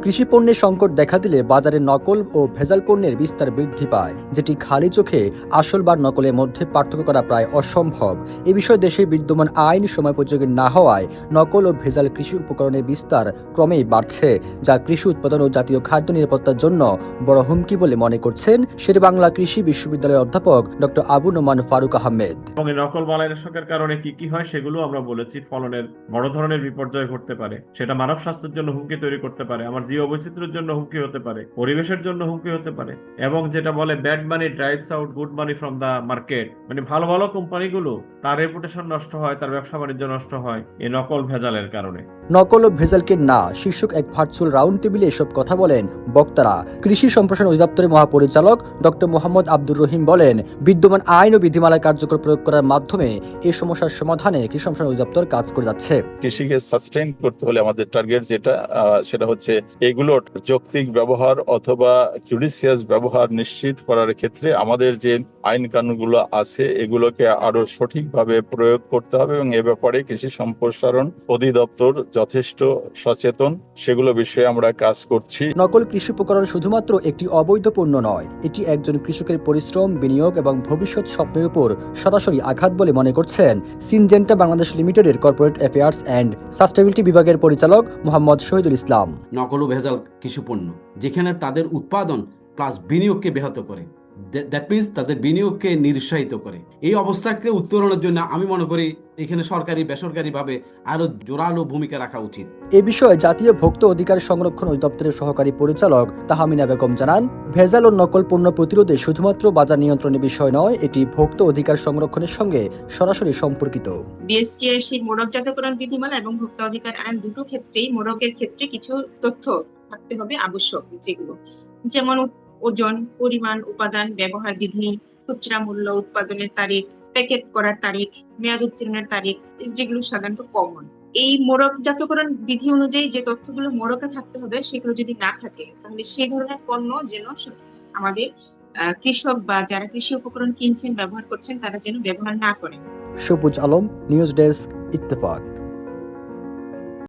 কৃষি পণ্যের সংকট দেখা দিলে বাজারে নকল ও ভেজাল পণ্যের বিস্তার বৃদ্ধি পায়, যেটি খালি চোখে আসল বা নকলের মধ্যে পার্থক্য করা প্রায় অসম্ভব। এ বিষয়ে দেশের বিদ্যমান আইন সময়োপযোগী না হওয়ায় নকল ও ভেজাল কৃষি উপকরণের বিস্তার ক্রমেই বাড়ছে, যা কৃষি উৎপাদন ও জাতীয় খাদ্য নিরাপত্তার জন্য বড় হুমকি বলে মনে করছেন শেরেবাংলা কৃষি বিশ্ববিদ্যালয়ের অধ্যাপক ডক্টর আবু নোমান ফারুক আহমেদ। এবং এই নকল বালাইনাশকের কারণে কি কি হয় সেগুলো আমরা বলেছি। ফলনের বড় ধরনের বিপর্যয় ঘটতে পারে, সেটা মানব স্বাস্থ্যের জন্য হুমকি তৈরি করতে পারে, আমার জীব বৈচিত্র্যের জন্য হুমকি হতে পারে, পরিবেশের জন্য হুমকি হতে পারে, এবং যেটা বলে bad money drives out good money from the market, মানে ভালো ভালো কোম্পানিগুলো তার রেপুটেশন নষ্ট হয়, তার ব্যবসা বাণিজ্য নষ্ট হয় এই নকল ভেজালের কারণে। নকল ও ভেজালকে না শীর্ষক এক ভার্চুয়াল রাউন্ড টেবিলে এসব কথা বলেন বক্তারা। কৃষি সম্প্রসারণ অধিদপ্তরের মহাপরিচালক ডক্টর মোহাম্মদ আব্দুর রহিম বলেন, বিদ্যমান আইন ও বিধিমালার কার্যকর প্রয়োগ করার মাধ্যমে এই সমস্যার সমাধানে কৃষি সম্প্রসারণ অধিদপ্তর কাজ করে যাচ্ছে। কৃষিকে সাস্টেইন করতে হলে আমাদের টার্গেট সেটা হচ্ছে এগুলোর যৌক্তিক ব্যবহার অথবা জুডিশিয়াস ব্যবহার নিশ্চিত করার ক্ষেত্রে আমাদের যে আইন কানুনগুলো আছে এগুলোকে আরো সঠিকভাবে প্রয়োগ করতে হবে, এবং এ ব্যাপারে কৃষি সম্প্রসারণ অধিদপ্তর যথেষ্ট সচেতন, সেগুলো বিষয়ে আমরা কাজ করছি। নকল কৃষি উপকরণ শুধুমাত্র একটি অবৈধ পণ্য নয়, এটি একজন কৃষকের পরিশ্রম, বিনিয়োগ এবং ভবিষ্যৎ স্বপ্নের উপর সরাসরি আঘাত বলে মনে করছেন সিনজেন্টা বাংলাদেশ লিমিটেডের কর্পোরেট অ্যাফেয়ার্স অ্যান্ড সাস্টেনেবিলিটি বিভাগের পরিচালক মোহাম্মদ শহীদুল ইসলাম। নকল ও ভেজাল কৃষি পণ্য যেখানে তাদের উৎপাদন প্লাস বিনিয়োগকে ব্যাহত করে, দ্যাট মিনস তাদের বিনিয়োগকে নিরুৎসাহিত করে। এই অবস্থাকে উত্তরণের জন্য আমি মনে করি এখানে সরকারি বেসরকারিভাবে আরো জোরালো ভূমিকা রাখা উচিত। এ বিষয়ে জাতীয় ভোক্তা অধিকার সংরক্ষণ অধিদপ্তরের সহকারী পরিচালক তাহমিনা বেগম জানান, ভেজাল ও নকল পণ্য প্রতিরোধে শুধুমাত্র বাজার নিয়ন্ত্রণের বিষয় নয়, এটি ভোক্তা অধিকার সংরক্ষণের সঙ্গে সরাসরি সম্পর্কিত। বিএসটিআই মোড়কজাতকরণ বিধিমালা এবং ভোক্তা অধিকার আইন দুটো ক্ষেত্রেই মোড়কের ক্ষেত্রে কিছু তথ্য থাকতে হবে আবশ্যক, যেমন ওজন, পরিমাণ, উপাদান, ব্যবহার বিধি, খুচরা মূল্য, উৎপাদনের তারিখ, প্যাকেট করার তারিখ, মেয়াদ উত্তীর্ণের তারিখ, যেগুলো সাধারণত কমন। এই মোড়কজাতকরণ বিধি অনুযায়ী যে তথ্যগুলো মোড়কে থাকতে হবে সেগুলো যদি না থাকে, তাহলে সেই ধরনের পণ্য যেন আমাদের কৃষক বা যারা কৃষি উপকরণ কিনছেন, ব্যবহার করছেন, তারা যেন ব্যবহার না করেন। সবুজ আলম, নিউজ ডেস্ক, ইত্তেফাক।